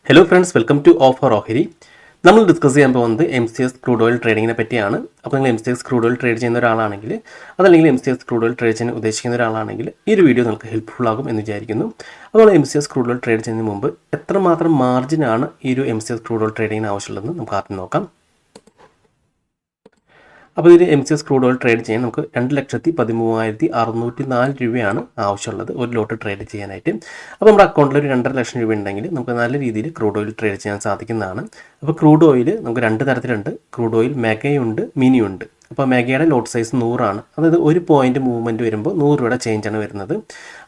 Hello friends, welcome to offer ഓഹരി. നമ്മൾ discuss ചെയ്യാൻ പോകുന്നത് MCX ക്രൂഡ് ഓയിൽ ട്രേഡിങ്ങിനെ പറ്റിയാണ്. അപ്പോൾ നിങ്ങൾ MCX ക്രൂഡ് ഓയിൽ ട്രേഡ് ചെയ്യുന്ന ഒരാളാണെങ്കിൽ, അതല്ലെങ്കിൽ MCX ക്രൂഡ് ഓയിൽ ട്രേഡ് ചെയ്യാൻ ഉദ്ദേശിക്കുന്ന ഒരാളാണെങ്കിൽ ഈ ഒരു വീഡിയോ നിങ്ങൾക്ക് ഹെൽപ്ഫുൾ ആകും എന്ന് വിചാരിക്കുന്നു. അതുപോലെ MCX ക്രൂഡ് ഓയിൽ ട്രേഡ് ചെയ്യുന്നതിന് മുമ്പ് എത്രമാത്രം മാർജിനാണ് ഈ ഒരു MCX ക്രൂഡ് ഓയിൽ ട്രേഡിങ്ങിന് ആവശ്യമുള്ളതെന്ന് നമുക്ക് ആദ്യം നോക്കാം. അപ്പോൾ ഇതിൽ MCX ക്രൂഡ് ഓയിൽ ട്രേഡ് ചെയ്യാൻ നമുക്ക് 2,13,604 രൂപയാണ് ആവശ്യമുള്ളത് ഒരു ലോട്ട് ട്രേഡ് ചെയ്യാനായിട്ട്. അപ്പോൾ നമ്മുടെ അക്കൗണ്ടിൽ ഒരു 2.5 ലക്ഷം രൂപ ഉണ്ടെങ്കിൽ നമുക്ക് നല്ല രീതിയിൽ ക്രൂഡ് ഓയിൽ ട്രേഡ് ചെയ്യാൻ സാധിക്കുന്നതാണ്. അപ്പോൾ ക്രൂഡ് ഓയിൽ നമുക്ക് രണ്ട് തരത്തിലുണ്ട്. ക്രൂഡ് ഓയിൽ മെഗയുണ്ട്, മിനിയുണ്ട്. അപ്പോൾ മെഗയുടെ ലോട്ട് സൈസ് 100 ആണ്. അതായത് ഒരു പോയിന്റ് മൂവ്മെൻറ്റ് വരുമ്പോൾ 100 രൂപയുടെ ചേഞ്ചാണ് വരുന്നത്.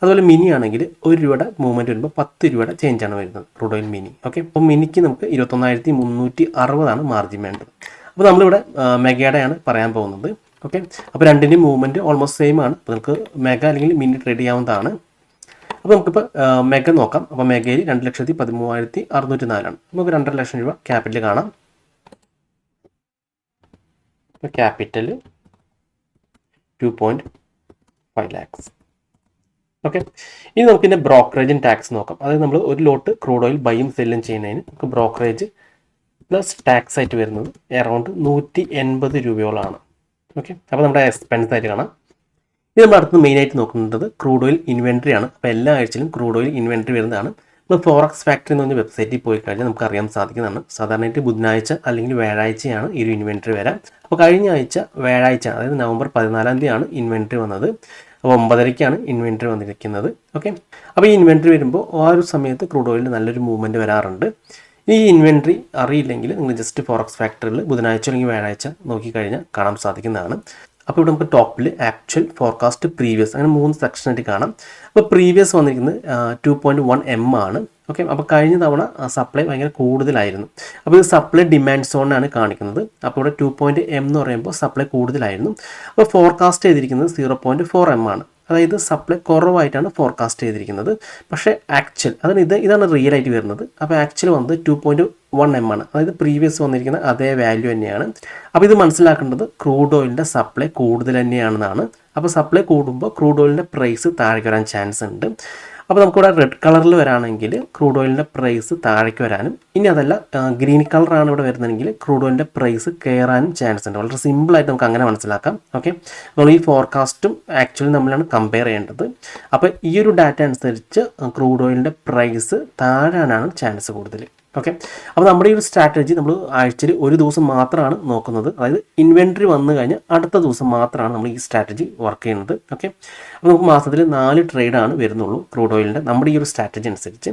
അതുപോലെ മിനി ആണെങ്കിൽ 1 രൂപയുടെ മൂവ്മെൻറ്റ് വരുമ്പോൾ 10 രൂപയുടെ ചേഞ്ചാണ് വരുന്നത് ക്രൂഡ് ഓയിൽ മിനി. ഓക്കെ, അപ്പോൾ മിനിക്ക് നമുക്ക് 21,360 മാർജിൻ വേണ്ടത്. അപ്പോൾ നമ്മളിവിടെ മെഗയുടെയാണ് പറയാൻ പോകുന്നത്. ഓക്കെ, അപ്പോൾ രണ്ടിൻ്റെയും മൂവ്മെൻറ്റ് ഓൾമോസ്റ്റ് സെയിം ആണ്. അപ്പോൾ നമുക്ക് മെഗ അല്ലെങ്കിൽ മിനി ട്രേഡ് ചെയ്യാവുന്നതാണ്. അപ്പോൾ നമുക്കിപ്പോൾ മെഗ നോക്കാം. അപ്പോൾ മെഗയിൽ 2,13,604 നമുക്ക് 2.5 ലക്ഷം രൂപ ക്യാപിറ്റൽ കാണാം. ഇപ്പോൾ ക്യാപിറ്റൽ 2.5 lakhs. ഓക്കെ, ഇനി നമുക്കിതിൻ്റെ ബ്രോക്കറേജും ടാക്സ് നോക്കാം. അതായത് നമ്മൾ ഒരു ലോട്ട് ക്രൂഡ് ഓയിൽ ബൈയും സെല്ലും ചെയ്യുന്നതിന് നമുക്ക് ബ്രോക്കറേജ് പ്ലസ് ടാക്സ് ആയിട്ട് വരുന്നത് അറൗണ്ട് 180 രൂപയോളമാണ്. ഓക്കെ, അപ്പോൾ നമ്മുടെ എക്സ്പെൻസ് ആയിട്ട് കാണാം. ഇത് നമ്മൾ അടുത്ത് മെയിനായിട്ട് നോക്കുന്നത് ക്രൂഡ് ഓയിൽ ഇൻവെൻട്രി ആണ്. അപ്പോൾ എല്ലാ ആഴ്ചയിലും ക്രൂഡ് ഓയിൽ ഇൻവെൻട്രി വരുന്നതാണ്. നമ്മൾ ഫോറക്സ് ഫാക്ടറി എന്ന് പറഞ്ഞ വെബ്സൈറ്റിൽ പോയി കഴിഞ്ഞാൽ നമുക്ക് അറിയാൻ സാധിക്കുന്നതാണ്. സാധാരണയായിട്ട് ബുധനാഴ്ച അല്ലെങ്കിൽ വ്യാഴാഴ്ചയാണ് ഈ ഒരു ഇൻവെൻട്രി വരാം. അപ്പോൾ കഴിഞ്ഞ ആഴ്ച വ്യാഴാഴ്ച, അതായത് നവംബർ 14 തീയതിയാണ് ഇൻവെൻട്രി വന്നത്. അപ്പോൾ 9:30ക്കാണ് ഇൻവെൻട്രി വന്നിരിക്കുന്നത്. ഓക്കെ, അപ്പോൾ ഈ ഇൻവെൻട്രി വരുമ്പോൾ ആ ഒരു സമയത്ത് ക്രൂഡ് ഓയിലിന് നല്ലൊരു മൂവ്മെൻറ്റ് വരാറുണ്ട്. ഈ ഇൻവെൻട്രി അറിയില്ലെങ്കിൽ നിങ്ങൾ ജസ്റ്റ് ഫോറക്സ് ഫാക്ടറിയിൽ ബുധനാഴ്ച അല്ലെങ്കിൽ വ്യാഴാഴ്ച നോക്കിക്കഴിഞ്ഞാൽ കാണാൻ സാധിക്കുന്നതാണ്. അപ്പോൾ ഇവിടെ നമുക്ക് ടോപ്പിൽ ആക്ച്വൽ, ഫോർകാസ്റ്റ്, പ്രീവിയസ് അങ്ങനെ 3 സെക്ഷനായിട്ട് കാണാം. അപ്പോൾ പ്രീവിയസ് വന്നിരിക്കുന്നത് 2.1 M ആണ്. ഓക്കെ, അപ്പോൾ കഴിഞ്ഞ തവണ സപ്ലൈ ഭയങ്കര കൂടുതലായിരുന്നു. അപ്പോൾ ഇത് സപ്ലൈ ഡിമാൻഡ് സോണിനാണ് കാണിക്കുന്നത്. അപ്പോൾ ഇവിടെ 2.M എന്ന് പറയുമ്പോൾ സപ്ലൈ കൂടുതലായിരുന്നു. അപ്പോൾ ഫോർകാസ്റ്റ് ചെയ്തിരിക്കുന്നത് 0.4 M ആണ്. അതായത് സപ്ലൈ കുറവായിട്ടാണ് ഫോർകാസ്റ്റ് ചെയ്തിരിക്കുന്നത്. പക്ഷേ ആക്ച്വൽ ഇതാണ് റിയൽ ആയിട്ട് വരുന്നത്. അപ്പോൾ ആക്ച്വൽ വന്നത് 2.1 M ആണ്. അതായത് പ്രീവിയസ് വന്നിരിക്കുന്ന അതേ വാല്യൂ തന്നെയാണ്. അപ്പോൾ ഇത് മനസ്സിലാക്കേണ്ടത് ക്രൂഡ് ഓയിലിൻ്റെ സപ്ലൈ കൂടുതൽ തന്നെയാണെന്നാണ്. അപ്പോൾ സപ്ലൈ കൂടുമ്പോൾ ക്രൂഡ് ഓയിലിൻ്റെ പ്രൈസ് താഴേക്ക് വരാൻ ചാൻസ് ഉണ്ട്. അപ്പോൾ നമുക്കിവിടെ റെഡ് കളറിൽ വരാണെങ്കിൽ ക്രൂഡ് ഓയിലിൻ്റെ പ്രൈസ് താഴേക്ക് വരാനും, ഇനി അതല്ല ഗ്രീൻ കളറാണ് ഇവിടെ വരുന്നതെങ്കിൽ ക്രൂഡ് ഓയിലിൻ്റെ പ്രൈസ് കയറാനും ചാൻസ് ഉണ്ട്. വളരെ സിമ്പിളായിട്ട് നമുക്ക് അങ്ങനെ മനസ്സിലാക്കാം. ഓക്കെ, നമ്മൾ ഈ ഫോർകാസ്റ്റും ആക്ച്വലി നമ്മളാണ് കമ്പയർ ചെയ്യേണ്ടത്. അപ്പോൾ ഈ ഒരു ഡാറ്റ അനുസരിച്ച് ക്രൂഡ് ഓയിലിൻ്റെ പ്രൈസ് താഴാനാണ് ചാൻസ് കൂടുതൽ. ഓക്കെ, അപ്പോൾ നമ്മുടെ ഈ ഒരു സ്ട്രാറ്റജി നമ്മൾ ആഴ്ചയിൽ ഒരു ദിവസം മാത്രമാണ് നോക്കുന്നത്. അതായത് ഇൻവെൻട്രി വന്നു കഴിഞ്ഞാൽ അടുത്ത ദിവസം മാത്രമാണ് നമ്മൾ ഈ സ്ട്രാറ്റജി വർക്ക് ചെയ്യുന്നത്. ഓക്കെ, അപ്പോൾ നമുക്ക് മാസത്തിൽ 4 ട്രേഡാണ് വരുന്നുള്ളൂ ക്രൂഡ് ഓയിലിൻ്റെ നമ്മുടെ ഈ ഒരു സ്ട്രാറ്റജി അനുസരിച്ച്.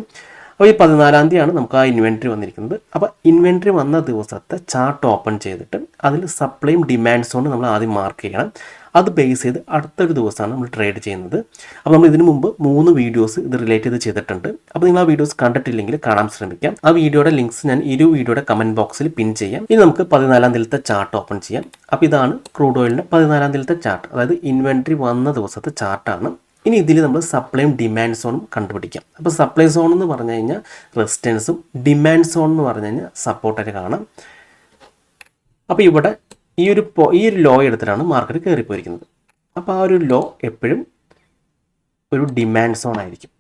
അപ്പോൾ ഈ 14 തീയതിയാണ് നമുക്ക് ആ ഇൻവെൻട്രി വന്നിരിക്കുന്നത്. അപ്പോൾ ഇൻവെൻട്രി വന്ന ദിവസത്തെ ചാർട്ട് ഓപ്പൺ ചെയ്തിട്ട് അതിൽ സപ്ലൈയും ഡിമാൻഡ് സോൺ നമ്മൾ ആദ്യം മാർക്ക് ചെയ്യണം. അത് ബേസ് ചെയ്ത് അടുത്തൊരു ദിവസമാണ് നമ്മൾ ട്രേഡ് ചെയ്യുന്നത്. അപ്പോൾ നമ്മൾ ഇതിനു മുമ്പ് 3 വീഡിയോസ് ഇത് റിലേറ്റ് ചെയ്തിട്ടുണ്ട്. അപ്പോൾ നിങ്ങൾ ആ വീഡിയോസ് കണ്ടിട്ടില്ലെങ്കിൽ കാണാൻ ശ്രമിക്കാം. ആ വീഡിയോയുടെ ലിങ്ക്സ് ഞാൻ ഈ വീഡിയോയുടെ കമൻറ്റ് ബോക്സിൽ പിൻ ചെയ്യാം. ഇനി നമുക്ക് 14 തീയതിയിലത്തെ ചാർട്ട് ഓപ്പൺ ചെയ്യാം. അപ്പോൾ ഇതാണ് ക്രൂഡ് ഓയിലിൻ്റെ 14 തീയതിയിലത്തെ ചാർട്ട്. അതായത് ഇൻവെൻട്രി വന്ന ദിവസത്തെ ചാർട്ടാണ്. ഇനി ഇതിൽ നമ്മൾ സപ്ലൈയും ഡിമാൻഡ് സോണും കണ്ടുപിടിക്കാം. അപ്പോൾ സപ്ലൈ സോൺ എന്ന് പറഞ്ഞു കഴിഞ്ഞാൽ റെസിസ്റ്റൻസും, ഡിമാൻഡ് സോൺ എന്ന് പറഞ്ഞു കഴിഞ്ഞാൽ സപ്പോർട്ടായിട്ട് കാണാം. അപ്പോൾ ഇവിടെ ഈ ഒരു ലോ എടുത്തിട്ടാണ് മാർക്കറ്റ് കയറിപ്പോയിരിക്കുന്നത്. അപ്പോൾ ആ ഒരു ലോ എപ്പോഴും ഒരു ഡിമാൻഡ് സോൺ ആയിരിക്കും.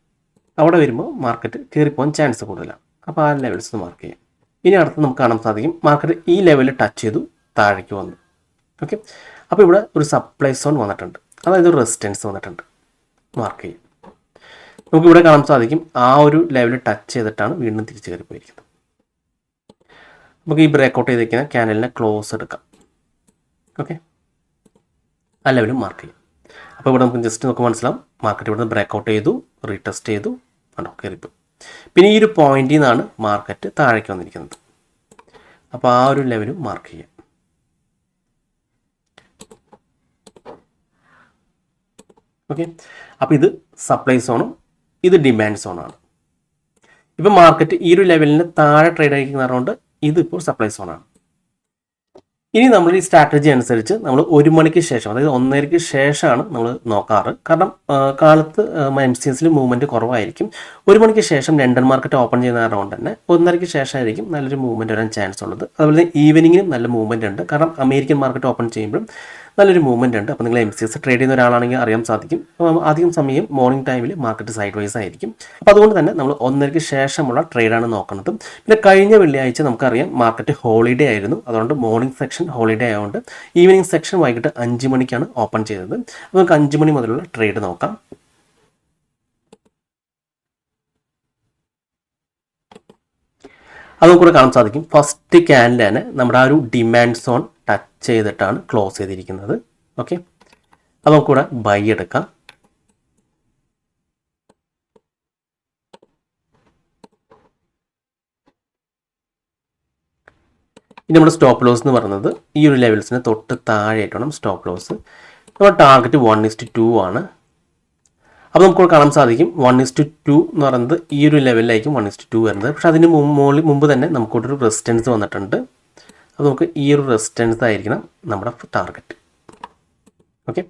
അവിടെ വരുമ്പോൾ മാർക്കറ്റ് കയറിപ്പോകാൻ ചാൻസ് കൂടുതലാണ്. അപ്പോൾ ആ ലെവൽസ് മാർക്ക് ചെയ്യാം. ഇനി അടുത്ത് നമുക്ക് കാണാൻ സാധിക്കും മാർക്കറ്റ് ഈ ലെവലിൽ ടച്ച് ചെയ്തു താഴേക്ക് വന്നു. ഓക്കെ, അപ്പോൾ ഇവിടെ ഒരു സപ്ലൈ സോൺ വന്നിട്ടുണ്ട്, അതായത് ഒരു റെസിസ്റ്റൻസ് വന്നിട്ടുണ്ട്. മാർക്ക് ചെയ്യും. നമുക്കിവിടെ കാണാൻ സാധിക്കും ആ ഒരു ലെവലിൽ ടച്ച് ചെയ്തിട്ടാണ് വീണ്ടും തിരിച്ച് കയറിപ്പോയിരിക്കുന്നത്. നമുക്ക് ഈ ബ്രേക്കൗട്ട് ചെയ്തിരിക്കുന്ന ക്യാനലിനെ ക്ലോസ് എടുക്കാം. ഓക്കെ, ആ ലെവലും മാർക്ക് ചെയ്യും. അപ്പോൾ ഇവിടെ നമുക്ക് ജസ്റ്റ് നമുക്ക് മനസ്സിലാവും മാർക്കറ്റ് ഇവിടെ നിന്ന് ബ്രേക്കൗട്ട് ചെയ്തു, റീടെസ്റ്റ് ചെയ്തു, കയറിപ്പോയി. പിന്നെ ഈ ഒരു പോയിന്റിൽ നിന്നാണ് മാർക്കറ്റ് താഴേക്ക് വന്നിരിക്കുന്നത്. അപ്പോൾ ആ ഒരു ലെവലും മാർക്ക് ചെയ്യാം. ഓക്കെ, അപ്പോൾ ഇത് സപ്ലൈ സോണും ഇത് ഡിമാൻഡ് സോണാണ്. ഇപ്പം മാർക്കറ്റ് ഈ ഒരു ലെവലിന് താഴെ ട്രേഡ് ആയിരിക്കുന്നതുകൊണ്ട് ഇതിപ്പോൾ സപ്ലൈ സോണാണ്. ഇനി നമ്മൾ ഈ സ്ട്രാറ്റജി അനുസരിച്ച് നമ്മൾ 1 മണിക്ക് ശേഷം, അതായത് 1:30ക്ക് ശേഷമാണ് നമ്മൾ നോക്കാറ്. കാരണം കാലത്ത് MCXൽ മൂവ്മെൻറ്റ് കുറവായിരിക്കും. 1 മണിക്ക് ശേഷം ലണ്ടൻ മാർക്കറ്റ് ഓപ്പൺ ചെയ്യുന്ന കാരണം തന്നെ 1:30ക്ക് ശേഷമായിരിക്കും നല്ലൊരു മൂവ്മെൻറ്റ് വരാൻ ചാൻസ് ഉള്ളത്. അതുപോലെ തന്നെ ഈവനിങ്ങിനും നല്ല മൂവ്മെൻറ്റ് ഉണ്ട്. കാരണം അമേരിക്കൻ മാർക്കറ്റ് ഓപ്പൺ ചെയ്യുമ്പോഴും നല്ലൊരു മൂവ്മെൻറ്റ് ഉണ്ട്. അപ്പോൾ നിങ്ങൾ MCX ട്രേഡ് ചെയ്യുന്ന ഒരാളാണെങ്കിൽ അറിയാൻ സാധിക്കും. അധികം സമയം മോർണിംഗ് ടൈമിൽ മാർക്കറ്റ് സൈഡ് വൈസ് ആയിരിക്കും. അപ്പോൾ അതുകൊണ്ട് തന്നെ നമ്മൾ 1:30 ശേഷമുള്ള ട്രേഡാണ് നോക്കുന്നത്. പിന്നെ കഴിഞ്ഞ വെള്ളിയാഴ്ച നമുക്കറിയാം മാർക്കറ്റ് ഹോളിഡേ ആയിരുന്നു. അതുകൊണ്ട് മോർണിംഗ് സെക്ഷൻ ഹോളിഡേ ആയതുകൊണ്ട് ഈവനിങ് സെക്ഷൻ വൈകിട്ട് 5 മണിക്കാണ് ഓപ്പൺ ചെയ്തത്. അപ്പോൾ നമുക്ക് 5 മണി മുതലുള്ള ട്രേഡ് നോക്കാം. അത് നമുക്കിവിടെ കാണാൻ സാധിക്കും. ഫസ്റ്റ് ക്യാൻഡിൽ തന്നെ നമ്മുടെ ആ ഒരു ഡിമാൻഡ് സോൺ ടച്ച് ചെയ്തിട്ടാണ് ക്ലോസ് ചെയ്തിരിക്കുന്നത്. ഓക്കെ, അപ്പോൾ നമുക്കിവിടെ ബൈ എടുക്കാം. ഇനി നമ്മുടെ സ്റ്റോപ്പ് ലോസ് എന്ന് പറയുന്നത് ഈ ഒരു ലെവൽസിന് തൊട്ട് താഴെയായിട്ട് വേണം സ്റ്റോപ്പ് ലോസ്. നമ്മുടെ ടാർഗറ്റ് 1:2 ആണ്. അപ്പോൾ നമുക്ക് കാണാൻ സാധിക്കും 1:2 എന്ന് പറയുന്നത് ഈ ഒരു ലെവലിലായിരിക്കും 1:2 വരുന്നത്. പക്ഷേ അതിന് മുമ്പ് തന്നെ നമുക്കൊരു റെസിസ്റ്റൻസ് വന്നിട്ടുണ്ട്. അപ്പോൾ നമുക്ക് ഈ ഒരു റെസിസ്റ്റൻസ് ആയിരിക്കണം നമ്മുടെ ടാർഗറ്റ്. ഓക്കെ,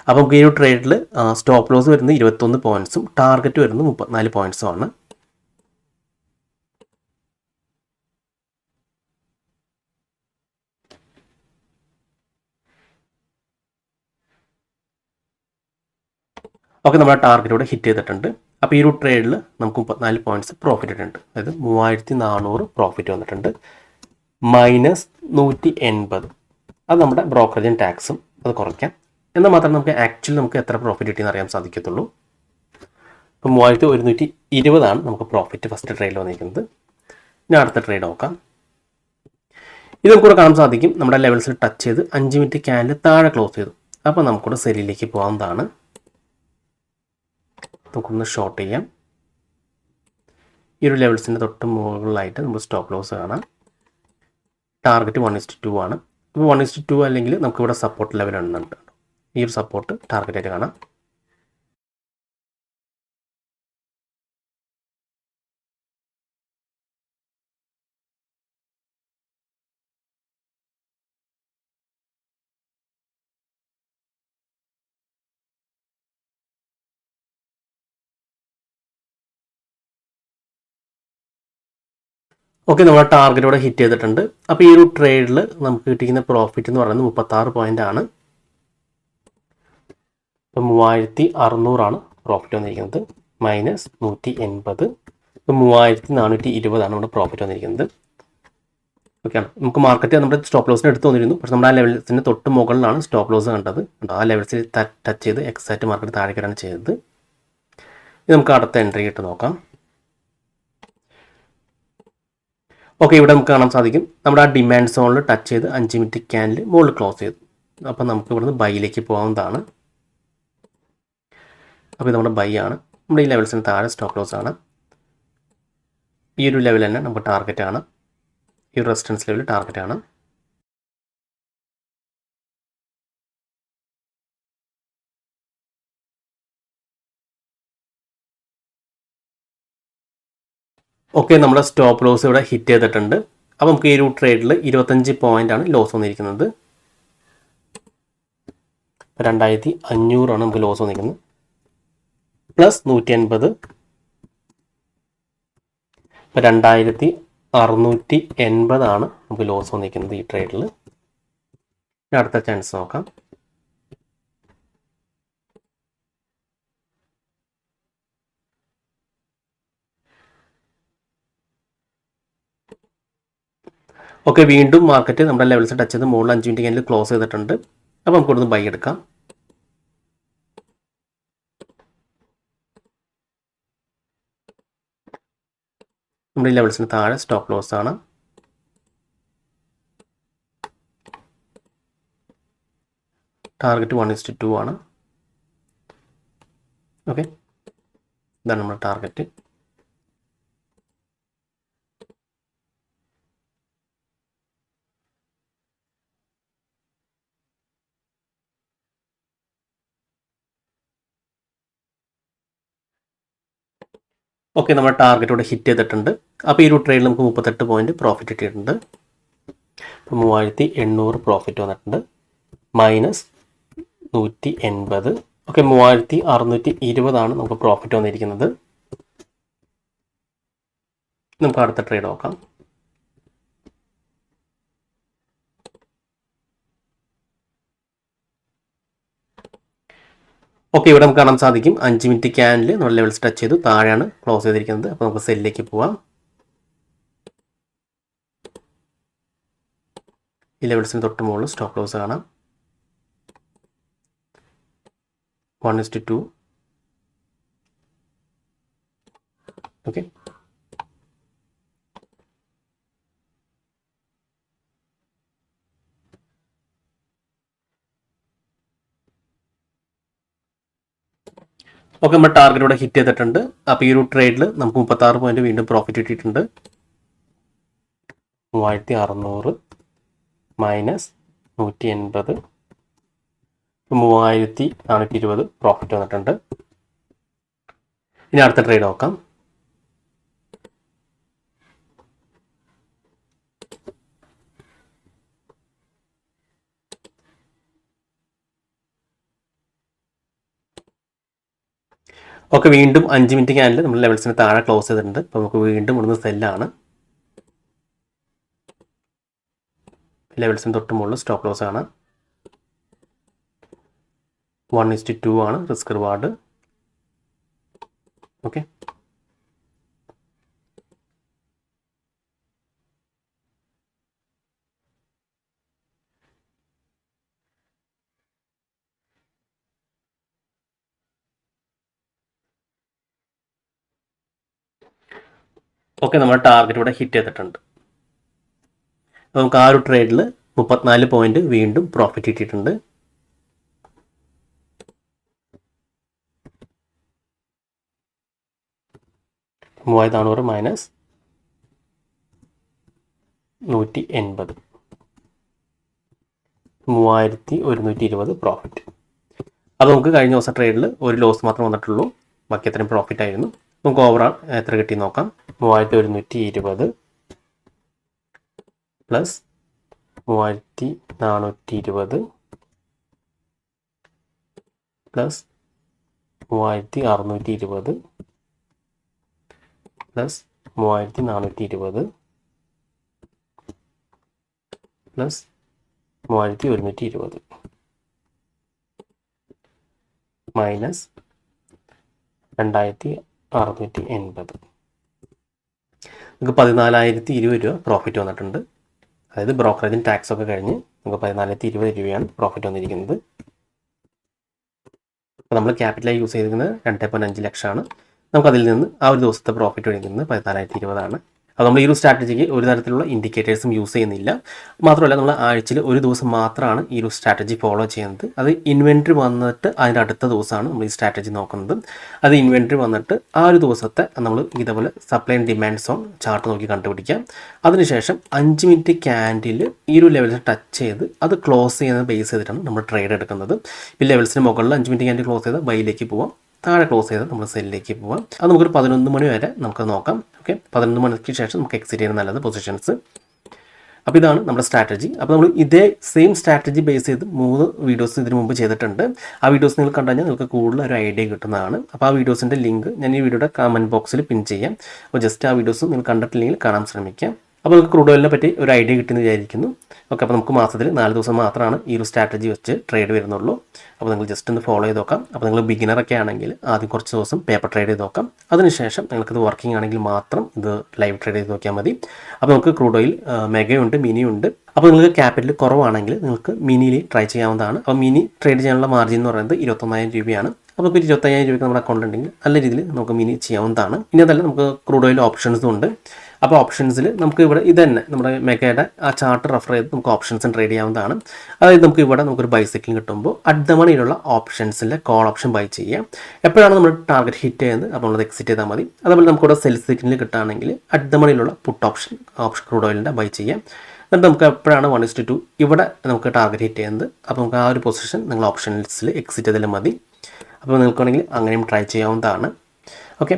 അപ്പോൾ നമുക്ക് ഈ ഒരു ട്രേഡിൽ സ്റ്റോപ്പ് ലോസ് വരുന്നത് 21 പോയിൻറ്റ്സും ടാർഗറ്റ് വരുന്നത് 34 പോയിൻറ്റ്സും ആണ്. ഓക്കെ, നമ്മുടെ ടാർഗറ്റോടെ ഹിറ്റ് ചെയ്തിട്ടുണ്ട്. അപ്പോൾ ഈ ഒരു ട്രേഡിൽ നമുക്ക് 34 പോയിൻറ്റ്സ് പ്രോഫിറ്റ് ഇട്ടുണ്ട്. അതായത് 3400 പ്രോഫിറ്റ് വന്നിട്ടുണ്ട്. -180 അത് നമ്മുടെ ബ്രോക്കറേജും ടാക്സും അത് കുറയ്ക്കാം. എന്നാൽ മാത്രമേ നമുക്ക് എത്ര പ്രോഫിറ്റ് കിട്ടിയെന്ന് അറിയാൻ സാധിക്കത്തുള്ളൂ. ഇപ്പോൾ 3120 നമുക്ക് പ്രോഫിറ്റ് ഫസ്റ്റ് ട്രേഡിൽ വന്നിരിക്കുന്നത്. ഇനി അടുത്ത ട്രേഡ് നോക്കാം. ഇത് നമുക്കിവിടെ കാണാൻ സാധിക്കും. നമ്മുടെ ലെവൽസിൽ ടച്ച് ചെയ്ത് 5 മിനിറ്റ് ക്യാൻഡിൽ താഴെ ക്ലോസ് ചെയ്തു. അപ്പോൾ നമുക്കിവിടെ സെല്ലിലേക്ക് പോകാവുന്നതാണ്. നമുക്കൊന്ന് ഷോർട്ട് ചെയ്യാം. ഈ ഒരു ലെവൽസിൻ്റെ തൊട്ട് മുകളിലായിട്ട് നമുക്ക് സ്റ്റോപ്പ് ലോസ് കാണാം. ടാർഗറ്റ് 1:2 ആണ്. അപ്പോൾ 1:2 അല്ലെങ്കിൽ നമുക്കിവിടെ സപ്പോർട്ട് ലെവൽ ഉണ്ട്. ഈ ഒരു സപ്പോർട്ട് ടാർഗറ്റായിട്ട് കാണാം. ഓക്കെ, നമ്മുടെ ടാർഗറ്റോടെ ഹിറ്റ് ചെയ്തിട്ടുണ്ട്. അപ്പോൾ ഈ ഒരു ട്രേഡിൽ നമുക്ക് കിട്ടിയിരിക്കുന്ന പ്രോഫിറ്റ് എന്ന് പറയുന്നത് 36 പോയിൻ്റ് ആണ്. ഇപ്പോൾ 3600 പ്രോഫിറ്റ് വന്നിരിക്കുന്നത്. -180. ഇപ്പോൾ 3420 നമ്മുടെ പ്രോഫിറ്റ് വന്നിരിക്കുന്നത്. ഓക്കെ, നമുക്ക് മാർക്കറ്റ് നമ്മുടെ സ്റ്റോപ്പ് ലോസിന് എടുത്ത് വന്നിരുന്നു. പക്ഷേ നമ്മുടെ ആ ലെവൽസിന് തൊട്ട് മുകളിലാണ് സ്റ്റോപ്പ് ലോസ് കണ്ടത്. ആ ലെവൽസിൽ ടച്ച് ചെയ്ത് എക്സാക്റ്റ് മാർക്കറ്റ് താഴേക്കാണ് ചെയ്തത്. ഇത് നമുക്ക് അടുത്ത എൻട്രി ഇട്ട് നോക്കാം. ഓക്കെ, ഇവിടെ നമുക്ക് കാണാൻ സാധിക്കും നമ്മുടെ ആ ഡിമാൻഡ് സോണിൽ ടച്ച് ചെയ്ത് 5 മിനിറ്റ് ക്യാൻഡിൽ മുകളിൽ ക്ലോസ് ചെയ്തു. അപ്പോൾ നമുക്ക് ഇവിടുന്ന് ബൈയിലേക്ക് പോകാവുന്നതാണ്. അപ്പോൾ ഇത് നമ്മുടെ ബൈ ആണ്. നമ്മുടെ ഈ ലെവൽസിന് താഴെ സ്റ്റോപ്പ് ലോസ് ആണ്. ഈ ഒരു ലെവൽ തന്നെ നമുക്ക് ടാർഗറ്റ് ആണ്. ഈ ഒരു റെസിസ്റ്റൻസ് ലെവൽ ടാർഗറ്റ് ആണ്. ഓക്കെ, നമ്മുടെ സ്റ്റോപ്പ് ലോസ് ഇവിടെ ഹിറ്റ് ചെയ്തിട്ടുണ്ട്. അപ്പോൾ നമുക്ക് ഈ ഒരു ട്രേഡിൽ 25 പോയിൻ്റ് ആണ് ലോസ് വന്നിരിക്കുന്നത്. 2500 നമുക്ക് ലോസ് വന്നിരിക്കുന്നത്. +180. ഇപ്പോൾ 2680 നമുക്ക് ലോസ് വന്നിരിക്കുന്നത് ഈ ട്രേഡിൽ. അടുത്ത ചാൻസ് നോക്കാം. ഓക്കെ, വീണ്ടും മാർക്കറ്റ് നമ്മുടെ ലെവൽസ് ടച്ച് ചെയ്ത് മുകളിൽ 5 മിനിറ്റ് ക്യാൻഡിൽ ക്ലോസ് ചെയ്തിട്ടുണ്ട്. അപ്പോൾ നമുക്ക് ഇവിടുന്ന് ബൈ എടുക്കാം. നമ്മുടെ ഈ ലെവൽസിന് താഴെ സ്റ്റോപ്പ് ലോസ് ആണ്. ടാർഗറ്റ് 1:2 ആണ്. ഓക്കെ, ഇതാണ് നമ്മുടെ ടാർഗറ്റ്. ഓക്കെ, നമ്മുടെ ടാർഗറ്റോടെ ഹിറ്റ് ചെയ്തിട്ടുണ്ട്. അപ്പോൾ ഈ ഒരു ട്രേഡിൽ നമുക്ക് 38 പോയിൻറ്റ് പ്രോഫിറ്റ് കിട്ടിയിട്ടുണ്ട്. ഇപ്പോൾ 3800 പ്രോഫിറ്റ് വന്നിട്ടുണ്ട്. -180. ഓക്കെ, 3620 നമുക്ക് പ്രോഫിറ്റ് വന്നിരിക്കുന്നത്. നമുക്ക് അടുത്ത ട്രേഡ് നോക്കാം. ഓക്കെ, ഇവിടെ നമുക്ക് കാണാൻ സാധിക്കും 5 മിനിറ്റ് ക്യാനിൽ നമ്മൾ ലെവൽസ് ടച്ച് ചെയ്തു, താഴെയാണ് ക്ലോസ് ചെയ്തിരിക്കുന്നത്. അപ്പോൾ നമുക്ക് സെല്ലിലേക്ക് പോവാം. ഈ ലെവൽസിന് തൊട്ട് മുകളിൽ സ്റ്റോപ്പ് ലോസ് കാണാം. 1:2. ഓക്കെ, ഓക്കെ, നമ്മുടെ ടാർഗറ്റ് ഇവിടെ ഹിറ്റ് ചെയ്തിട്ടുണ്ട്. അപ്പോൾ ഈ ഒരു ട്രേഡിൽ നമുക്ക് 36 പോയിന്റ് വീണ്ടും പ്രോഫിറ്റ് കിട്ടിയിട്ടുണ്ട്. 3600 മൈനസ് 180, 3420 പ്രോഫിറ്റ് വന്നിട്ടുണ്ട്. ഇനി അടുത്ത ട്രേഡ് നോക്കാം. ഓക്കെ, വീണ്ടും 5 മിനിറ്റ് ക്യാനിൽ നമ്മൾ ലെവൽസിന് താഴെ ക്ലോസ് ചെയ്തിട്ടുണ്ട്. അപ്പോൾ നമുക്ക് വീണ്ടും ഇവിടുന്ന് സെല്ലാണ്. ലെവൽസിന് തൊട്ട് മുകളിൽ സ്റ്റോപ്പ് ലോസ് ആണ്. 1:2 ആണ് റിസ്ക് റിവാർഡ്. ഓക്കെ, ഓക്കെ, നമ്മുടെ ടാർഗറ്റ് ഇവിടെ ഹിറ്റ് ചെയ്തിട്ടുണ്ട്. നമുക്ക് ആ ഒരു ട്രേഡിൽ 34 പോയിന്റ് വീണ്ടും പ്രോഫിറ്റ് കിട്ടിയിട്ടുണ്ട്. $3400 മൈനസ് 180, 3120 പ്രോഫിറ്റ്. അപ്പോൾ നമുക്ക് കഴിഞ്ഞ ദിവസം ട്രേഡിൽ ഒരു ലോസ് മാത്രം വന്നിട്ടുള്ളൂ, ബാക്കി അത്രയും പ്രോഫിറ്റ് ആയിരുന്നു. നമുക്ക് ഓവറോൾ എത്ര കിട്ടി നോക്കാം. 3120 plus 3420 plus 3620 plus 3420 plus 3120 minus 2680. നമുക്ക് 14,020 രൂപ പ്രോഫിറ്റ് വന്നിട്ടുണ്ട്. അതായത് ബ്രോക്കറേജിന് ടാക്സ് ഒക്കെ കഴിഞ്ഞ് നമുക്ക് 14,020 രൂപയാണ് പ്രോഫിറ്റ് വന്നിരിക്കുന്നത്. അപ്പോൾ നമ്മൾ ക്യാപിറ്റലായി യൂസ് ചെയ്തിരിക്കുന്നത് 2.5 ലക്ഷമാണ്. നമുക്കതിൽ നിന്ന് ആ ഒരു ദിവസത്തെ പ്രോഫിറ്റ് വന്നിരിക്കുന്നത് 14,020 ആണ്. അപ്പോൾ നമ്മൾ ഈ ഒരു സ്ട്രാറ്റജിക്ക് ഒരു തരത്തിലുള്ള ഇൻഡിക്കേറ്റേഴ്സും യൂസ് ചെയ്യുന്നില്ല. മാത്രമല്ല നമ്മൾ ആഴ്ചയിൽ ഒരു ദിവസം മാത്രമാണ് ഈ ഒരു സ്ട്രാറ്റജി ഫോളോ ചെയ്യുന്നത്. അത് ഇൻവെൻട്രി വന്നിട്ട് അതിൻ്റെ അടുത്ത ദിവസമാണ് നമ്മൾ ഈ സ്ട്രാറ്റജി നോക്കുന്നത്. അത് ഇൻവെൻട്രി വന്നിട്ട് ആ ഒരു ദിവസത്തെ നമ്മൾ ഇതേപോലെ supply and demand zone chart നോക്കി കണ്ടുപിടിക്കാം. അതിനുശേഷം 5 മിനിറ്റ് ക്യാൻഡിൽ ഈ ഒരു ലെവൽസ് ടച്ച് ചെയ്ത് അത് ക്ലോസ് ചെയ്യുന്നത് ബേസ് ചെയ്തിട്ടാണ് നമ്മൾ ട്രേഡ് എടുക്കുന്നത്. ഈ ലെവൽസിന് മുകളിൽ 5 മിനിറ്റ് ക്യാൻഡിൽ ക്ലോസ് ചെയ്ത് ബൈയിലേക്ക് പോവാം, താഴെ ക്ലോസ് ചെയ്ത് നമ്മൾ സെല്ലിലേക്ക് പോവാം. അത് നമുക്കൊരു 11 മണി വരെ നമുക്ക് നോക്കാം. ഓക്കെ, 11 മണിക്ക് ശേഷം നമുക്ക് എക്സിറ്റ് ചെയ്യുന്ന നല്ലത് പൊസിഷൻസ്. അപ്പോൾ ഇതാണ് നമ്മുടെ സ്ട്രാറ്റജി. അപ്പോൾ നമ്മൾ ഇതേ സെയിം സ്ട്രാറ്റജി ബേസ് ചെയ്ത് 3 വീഡിയോസ് ഇതിന് മുമ്പ് ചെയ്തിട്ടുണ്ട്. ആ വീഡിയോസ് നിങ്ങൾ കണ്ടു കഴിഞ്ഞാൽ നിങ്ങൾക്ക് കൂടുതൽ ഒരു ഐഡിയ കിട്ടുന്നതാണ്. അപ്പോൾ ആ വീഡിയോസിൻ്റെ ലിങ്ക് ഞാൻ ഈ വീഡിയോയുടെ കമൻറ്റ് ബോക്സിൽ പിൻ ചെയ്യാം. അപ്പോൾ ജസ്റ്റ് ആ വീഡിയോസ് നിങ്ങൾ കണ്ടിട്ടില്ലെങ്കിൽ കാണാൻ ശ്രമിക്കാം. അപ്പോൾ നമുക്ക് ക്രൂഡ് ഓയിലിനെ പറ്റി ഒരു ഐഡിയ കിട്ടുമെന്ന് വിചാരിക്കുന്നു. ഓക്കെ, അപ്പോൾ നമുക്ക് മാസത്തിൽ 4 ദിവസം മാത്രമാണ് ഈ ഒരു സ്ട്രാറ്റജി വെച്ച് ട്രേഡ് വരുന്നുള്ളൂ. അപ്പോൾ നിങ്ങൾ ജസ്റ്റ് ഒന്ന് ഫോളോ ചെയ്ത് നോക്കാം. അപ്പോൾ നിങ്ങൾ ബിഗിനറൊക്കെ ആണെങ്കിൽ ആദ്യം കുറച്ച് ദിവസം പേപ്പർ ട്രേഡ് ചെയ്ത് നോക്കാം. അതിനുശേഷം നിങ്ങൾക്കിത് വർക്കിംഗ് ആണെങ്കിൽ മാത്രം ഇത് ലൈവ് ട്രേഡ് ചെയ്ത് നോക്കിയാൽ മതി. അപ്പോൾ നമുക്ക് ക്രൂഡ് ഓയിൽ മെഗയുണ്ട്, മിനിയുണ്ട്. അപ്പോൾ നിങ്ങൾക്ക് ക്യാപിറ്റൽ കുറവാണെങ്കിൽ നിങ്ങൾക്ക് മിനിയിൽ ട്രൈ ചെയ്യാവുന്നതാണ്. അപ്പോൾ മിനി ട്രേഡ് ചെയ്യാനുള്ള മാർജിൻ എന്ന് പറയുന്നത് 21,000 രൂപയാണ്. അപ്പോൾ ഇപ്പോൾ 25,000 രൂപയ്ക്ക് നമ്മുടെ അക്കൗണ്ട് ഉണ്ടെങ്കിൽ നല്ല രീതിയിൽ നമുക്ക് മിനി ചെയ്യാവുന്നതാണ്. ഇനി അതല്ല നമുക്ക് ക്രൂഡ് ഓയിൽ ഓപ്ഷൻസും ഉണ്ട്. അപ്പോൾ ഓപ്ഷൻസിൽ നമുക്ക് ഇവിടെ ഇത് തന്നെ നമ്മുടെ മെഗയുടെ ആ ചാർട്ട് റെഫർ ചെയ്ത് നമുക്ക് ഓപ്ഷൻസും ട്രേഡ് ചെയ്യാവുന്നതാണ്. അതായത് നമുക്ക് ഇവിടെ നമുക്കൊരു ബൈസൈക്കിൾ കിട്ടുമ്പോൾ അറ്റ് ദ മണിയിലുള്ള ഓപ്ഷൻസിലെ കോൾ ഓപ്ഷൻ ബൈ ചെയ്യാം. എപ്പോഴാണ് നമ്മൾ ടാർഗറ്റ് ഹിറ്റ് ചെയ്യുന്നത് അപ്പോൾ നമ്മൾ എക്സിറ്റ് ചെയ്താൽ മതി. അതുപോലെ നമുക്കിവിടെ സെൽ സിഗ്നൽ കിട്ടുകയാണെങ്കിൽ അറ്റ് ദ മണിയിലുള്ള പുട്ട് ഓപ്ഷൻ ക്രൂഡ് ഓയിലിൻ്റെ ബൈ ചെയ്യാം. എന്നിട്ട് നമുക്ക് എപ്പോഴാണ് 1:2 ഇവിടെ നമുക്ക് ടാർഗറ്റ് ഹിറ്റ് ചെയ്യുന്നത് അപ്പോൾ നമുക്ക് ആ ഒരു പൊസിഷൻ നിങ്ങൾ ഓപ്ഷൻസിൽ എക്സിറ്റ് ചെയ്താലും മതി. അപ്പോൾ നിങ്ങൾക്കാണെങ്കിൽ അങ്ങനെയും ട്രൈ ചെയ്യാവുന്നതാണ്. ഓക്കെ,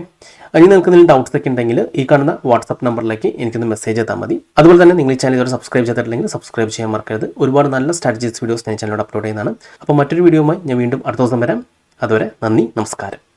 ഇനി നിങ്ങൾക്ക് എന്തെങ്കിലും ഡൗട്ട്സ് ഒക്കെ ഉണ്ടെങ്കിൽ ഈ കാണുന്ന വാട്സപ്പ് നമ്പറിലേക്ക് എനിക്കൊന്ന് മെസ്സേജ് ചെയ്താൽ മതി. അതുപോലെ തന്നെ നിങ്ങൾ ഈ ചാനൽ ഇതുവരെ സബ്സ്ക്രൈബ് ചെയ്തിട്ടില്ലെങ്കിൽ സബ്സ്ക്രൈബ് ചെയ്യാൻ മറക്കരുത്. ഒരുപാട് നല്ല സ്ട്രാറ്റജീസ് വീഡിയോസ് ഞാൻ ചാനലിലൂടെ അപ്ലോഡ് ചെയ്യുന്നതാണ്. അപ്പോൾ മറ്റൊരു വീഡിയോയുമായി ഞാൻ വീണ്ടും അടുത്ത ദിവസം വരാം. അതുവരെ നന്ദി, നമസ്കാരം.